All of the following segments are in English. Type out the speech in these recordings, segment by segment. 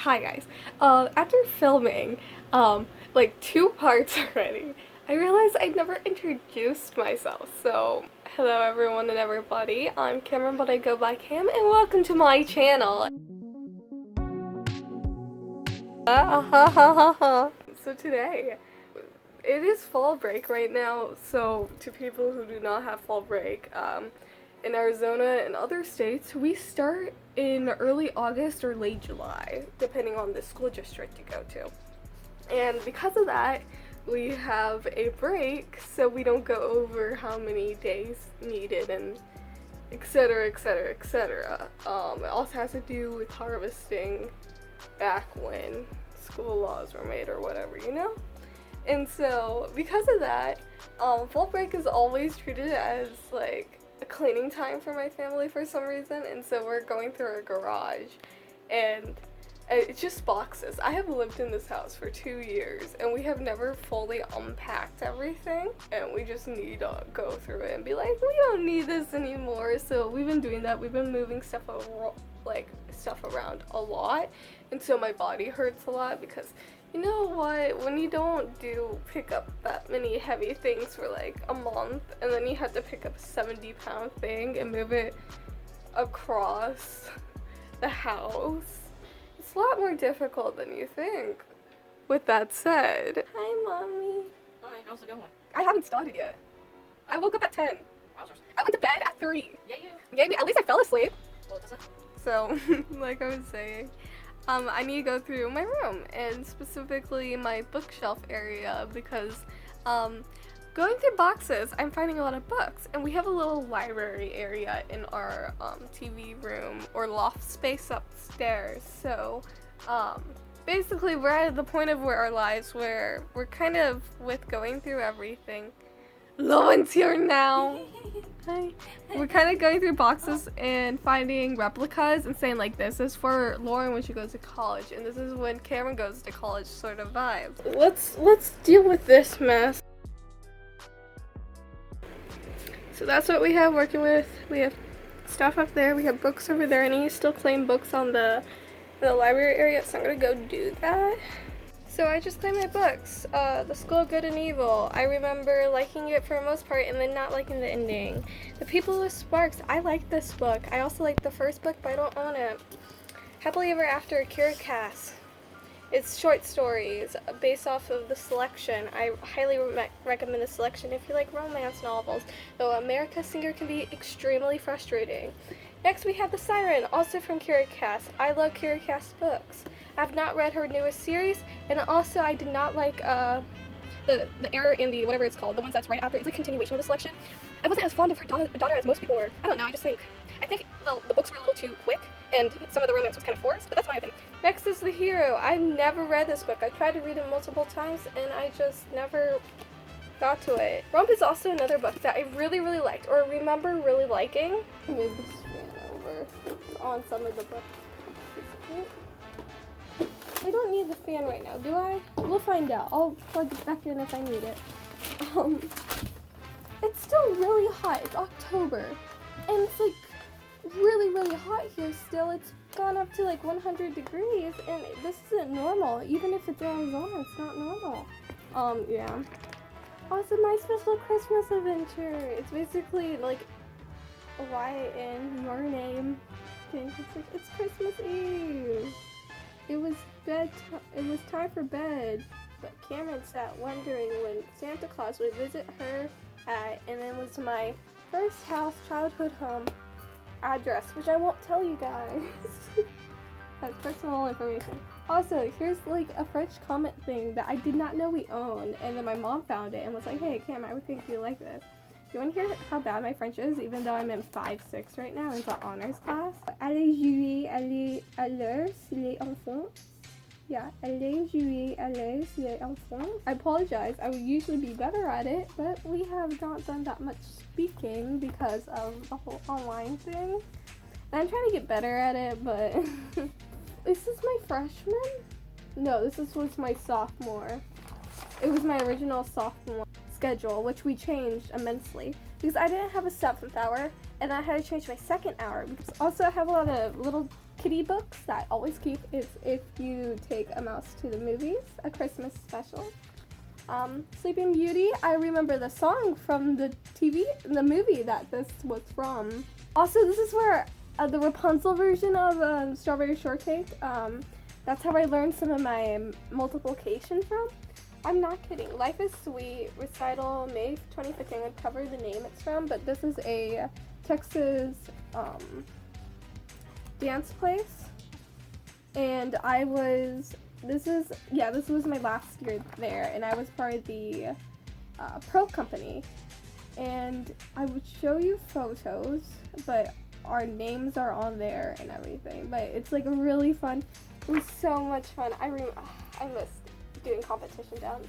Hi guys. After filming, like 2 parts already, I realized I never introduced myself. So, hello everyone and everybody. I'm Cameron, but I go by Cam, and welcome to my channel. So today, it is fall break right now, so to people who do not have fall break, in Arizona and other states, we start in early August or late July, depending on the school district you go to. And because of that, we have a break, so we don't go over how many days needed and etc, etc, etc. It also has to do with harvesting back when school laws were made or whatever, you know? And so, because of that, fall break is always treated as, like, a cleaning time for my family for some reason, and so we're going through our garage, and it's just boxes. I have lived in this house for 2 years, and we have never fully unpacked everything, and we just need to go through it and be like, we don't need this anymore. So we've been doing that. We've been moving stuff around a lot, and so my body hurts a lot because, you know what, when you don't pick up that many heavy things for like a month, and then you have to pick up a 70-pound thing and move it across the house, it's a lot more difficult than you think. With that said, hi mommy. Hi, how's it going? I haven't started yet. I woke up at 10. Wowzers. I went to bed at 3. Yeah, you. Maybe at least I fell asleep. Well, does it? So, like I was saying, I need to go through my room, and specifically my bookshelf area, because going through boxes, I'm finding a lot of books, and we have a little library area in our TV room or loft space upstairs. So basically, we're at the point of our lives where we're kind of with going through everything. Lauren's here now. Hi. We're kind of going through boxes and finding replicas and saying, like, this is for Lauren when she goes to college, and this is when Cameron goes to college, sort of vibe. Let's deal with this mess. So that's what we have working with. We have stuff up there. We have books over there. I need to still claim books on the library area, so I'm gonna go do that. So I just claimed my books, The School of Good and Evil. I remember liking it for the most part and then not liking the ending. The People with Sparks, I like this book. I also like the first book, but I don't own it. Happily Ever After, Kira Cass. It's short stories based off of The Selection. I highly recommend The Selection if you like romance novels, though America's Singer can be extremely frustrating. Next we have The Siren, also from Kira Cass. I love Kira Cass books. I've not read her newest series, and also I did not like the error in the whatever it's called, the ones that's right after. It's a continuation of The Selection. I wasn't as fond of her daughter as most people were. I don't know, I think the books were a little too quick, and some of the romance was kind of forced, but that's my opinion. Next is The Hero. I've never read this book. I tried to read it multiple times, and I just never got to it. Rump is also another book that I really, really liked, or remember really liking. Move this fan over on some of the books. I don't need the fan right now, do I? We'll find out. I'll plug it back in if I need it. It's still really hot. It's October. And it's like really, really hot here still. It's gone up to like 100 degrees, and this isn't normal. Even if it's Arizona, it's not normal. Yeah. Also, My Special Christmas Adventure. It's basically like why in your name. It's like, it's Christmas Eve. It was time for bed, but Cameron sat wondering when Santa Claus would visit her and it was my first childhood home address, which I won't tell you guys. That's personal information. Also, here's like a French comment thing that I did not know we owned, and then my mom found it and was like, hey Cam, I would think you like this. Do you want to hear how bad my French is, even though I'm in 5-6 right now in the honors class? Allez jouer à l'heure, les enfants. Yeah, allez jouer à l'heure, les enfants. I apologize, I would usually be better at it, but we have not done that much speaking because of the whole online thing. And I'm trying to get better at it, but is this my freshman? No, this was my sophomore. It was my original sophomore schedule, which we changed immensely because I didn't have a 7th hour, and I had to change my 2nd hour because also I have a lot of little kitty books that I always keep is If You Take a Mouse to the Movies, a Christmas special. Sleeping Beauty, I remember the song from the movie that this was from. Also, this is where the Rapunzel version of Strawberry Shortcake, that's how I learned some of my multiplication from. I'm not kidding. Life is Sweet, recital, May 2015. I would cover the name it's from, but this is a Texas dance place. And this was my last year there, and I was part of the pro company. And I would show you photos, but our names are on there and everything. But it's like really fun. It was so much fun. I missed doing competition dance.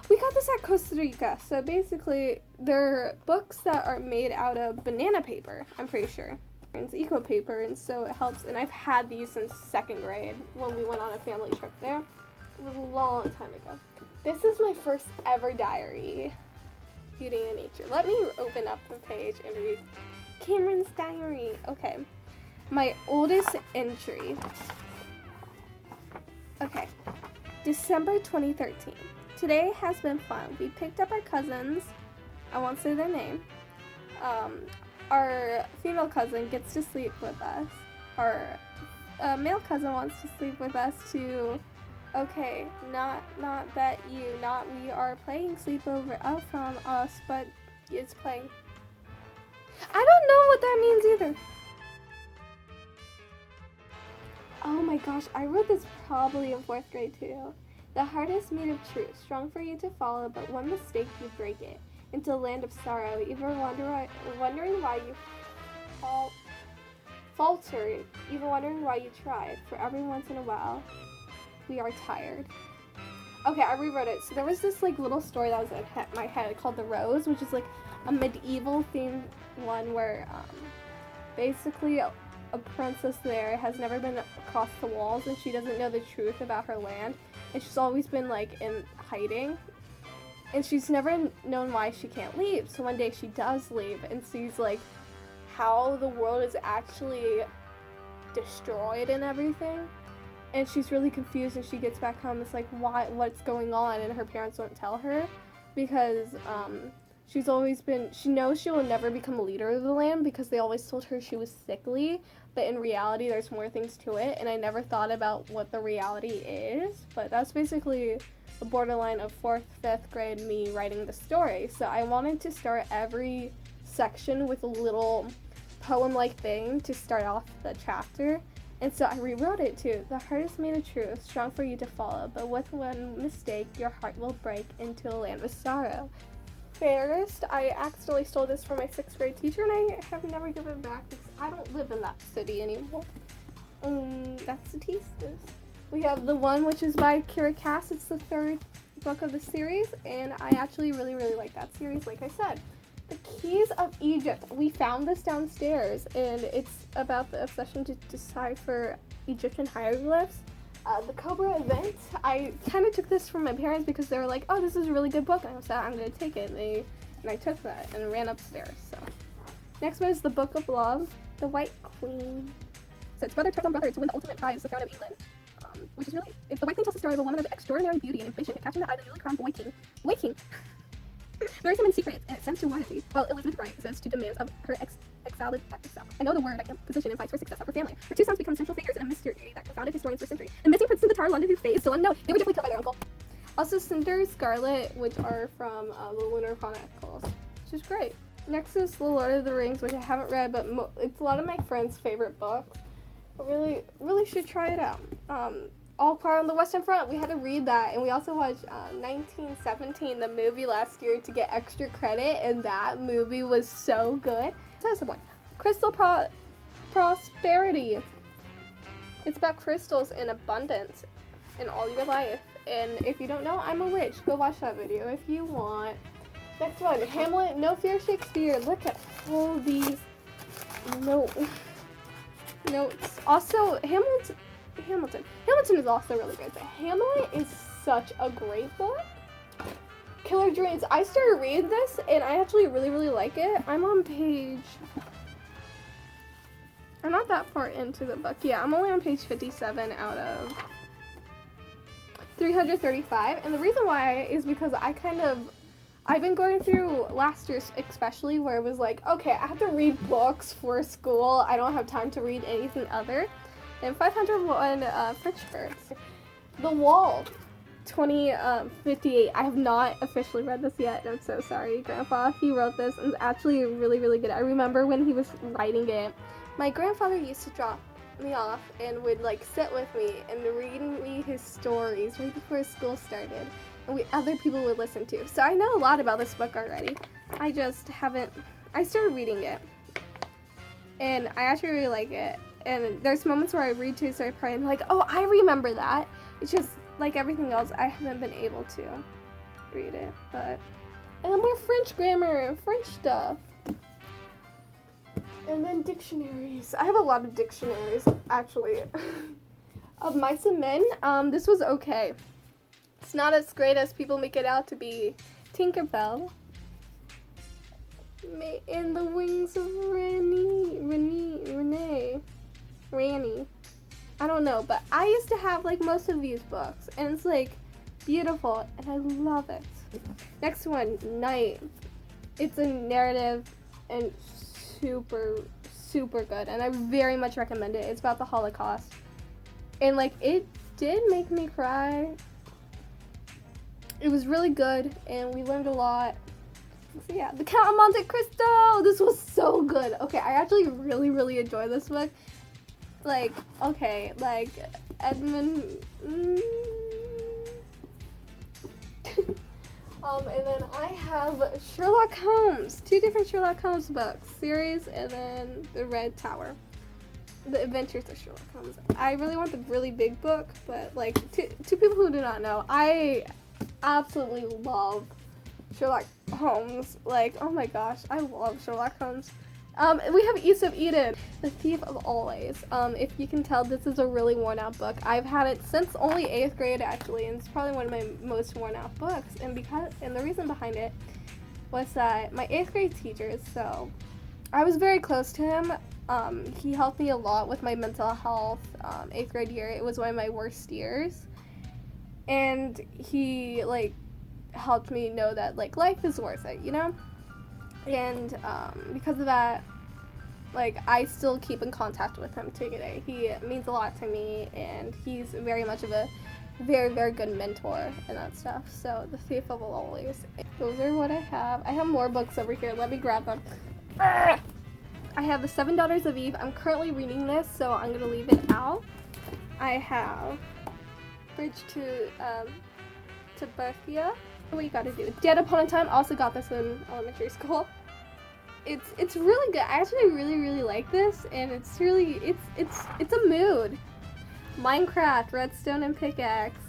We got this at Costa Rica. So basically, they're books that are made out of banana paper, I'm pretty sure. It's eco paper, and so it helps. And I've had these since 2nd grade when we went on a family trip there. It was a long time ago. This is my first ever diary. Beauty and Nature. Let me open up the page and read Cameron's diary. Okay. My oldest entry. Okay. December 2013. Today has been fun. We picked up our cousins. I won't say their name. Our female cousin gets to sleep with us. Our male cousin wants to sleep with us too. Okay, not that you, not we are playing sleepover out from us, but it's playing. I don't know what that means either. Oh my gosh, I wrote this probably in 4th grade too. The heart is made of truth, strong for you to follow, but one mistake you break it into a land of sorrow. Even wondering why you faltered, even wondering why you tried. For every once in a while, we are tired. Okay, I rewrote it. So there was this like little story that was in my head called The Rose, which is like a medieval themed one where basically a princess there has never been across the walls, and she doesn't know the truth about her land, and she's always been like in hiding, and she's never known why she can't leave. So one day she does leave and sees like how the world is actually destroyed and everything, and she's really confused, and she gets back home. It's like, what's going on? And her parents won't tell her because she knows she will never become a leader of the land because they always told her she was sickly, but in reality there's more things to it, and I never thought about what the reality is. But that's basically the borderline of 4th, 5th grade me writing the story. So I wanted to start every section with a little poem-like thing to start off the chapter, and so I rewrote it too. The heart is made of truth, strong for you to follow, but with one mistake your heart will break into a land of sorrow. Fairest, I accidentally stole this from my 6th grade teacher, and I have never given it back because I don't live in that city anymore. That's the Tistas. We have the one which is by Kira Cass. It's the 3rd book of the series, and I actually really, really like that series, like I said. The Keys of Egypt. We found this downstairs, and it's about the obsession to decipher Egyptian hieroglyphs. The Cobra Event. I kind of took this from my parents because they were like, oh, this is a really good book, and I said, I'm going to take it, and I took that and ran upstairs. So next one is The Book of Love, The White Queen. So it's brother turns on brother to win the ultimate prize, the throne of England. Which is really, the White Queen tells the story of a woman of extraordinary beauty and ambition, catching the eye of the newly crowned boy king. Marries him in secret, and it sends to royalty, while Elizabeth Wright says to demands of her I know the word, position, and fights for success of her family. Her 2 sons become central figures in a mystery that confounded historians for centuries. The missing prince in the Tower of London whose fate is still unknown. They were definitely killed by their uncle. Also, Cinder, Scarlet, which are from the Lunar Chronicles, which is great. Next is The Lord of the Rings, which I haven't read, but it's a lot of my friends' favorite books. I really should try it out. All Quiet on the Western Front, we had to read that, and we also watched 1917, the movie last year, to get extra credit, and that movie was so good. So that's the one. Crystal Prosperity. It's about crystals in abundance in all your life, and if you don't know, I'm a witch. Go watch that video if you want. Next one, Hamlet, No Fear Shakespeare. Look at all these notes. Also, Hamilton is also really good, but Hamlet is such a great book. Killer Dreams. I started reading this, and I actually really, really like it. I'm on page... I'm not that far into the book. Yeah, I'm only on page 57 out of 335. And the reason why is because I've been going through last year especially where it was like, okay, I have to read books for school. I don't have time to read anything other. And 501 French Birds. The Wall, 2058. I have not officially read this yet. I'm so sorry, Grandpa. He wrote this and it's actually really, really good. I remember when he was writing it, my grandfather used to drop me off and would like sit with me and read me his stories right before school started, and other people would listen to. So I know a lot about this book already. I just haven't. I started reading it, and I actually really like it. And there's moments where I read to start crying, like, oh, I remember that. It's just like everything else, I haven't been able to read it. But and then more French grammar and French stuff. And then dictionaries. I have a lot of dictionaries, actually. Of Mice and Men, this was okay. It's not as great as people make it out to be. Tinkerbell. And the Wings of Ranny. I don't know, but I used to have like most of these books, and it's like beautiful, and I love it. Next one, Night. It's a narrative and super, super good, and I very much recommend it. It's about the Holocaust, and like it did make me cry. It was really good, and we learned a lot. So yeah, The Count of Monte Cristo. This was so good. Okay, I actually really, really enjoy this book. Like, okay, like Edmund. And then I have Sherlock Holmes, 2 different Sherlock Holmes books, series, and then The Red Tower, The Adventures of Sherlock Holmes. I really want the really big book, but like, to people who do not know, I absolutely love Sherlock Holmes. Like, oh my gosh, I love Sherlock Holmes. We have East of Eden, The Thief of Always. If you can tell, this is a really worn out book. I've had it since only 8th grade actually, and it's probably one of my most worn out books. And the reason behind it was that my 8th grade teacher, so I was very close to him. He helped me a lot with my mental health. 8th grade year, it was one of my worst years, and he like helped me know that like life is worth it, you know. And because of that, like, I still keep in contact with him today. He means a lot to me, and he's very much of a very, very good mentor and that stuff. So, The Thief of Always. Those are what I have. I have more books over here. Let me grab them. I have The 7 Daughters of Eve. I'm currently reading this, so I'm going to leave it out. I have Bridge to Berthia. What you gotta do. Dead Upon a Time. Also got this in elementary school. It's really good. I actually really, really like this, and it's really it's a mood. Minecraft, Redstone and Pickaxe,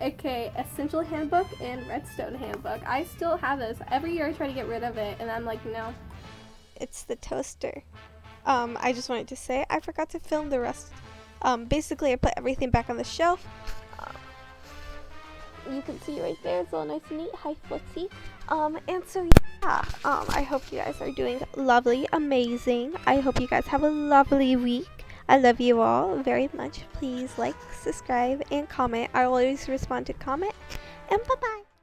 aka Essential Handbook and Redstone Handbook. I still have this. Every year I try to get rid of it, and I'm like, no. It's the toaster. I just wanted to say I forgot to film the rest. Basically I put everything back on the shelf. You can see right there, it's all nice and neat. Hi, footsie. And so yeah, I hope you guys are doing lovely, amazing. I hope you guys have a lovely week. I love you all very much. Please like, subscribe, and comment. I always respond to comment. And bye-bye.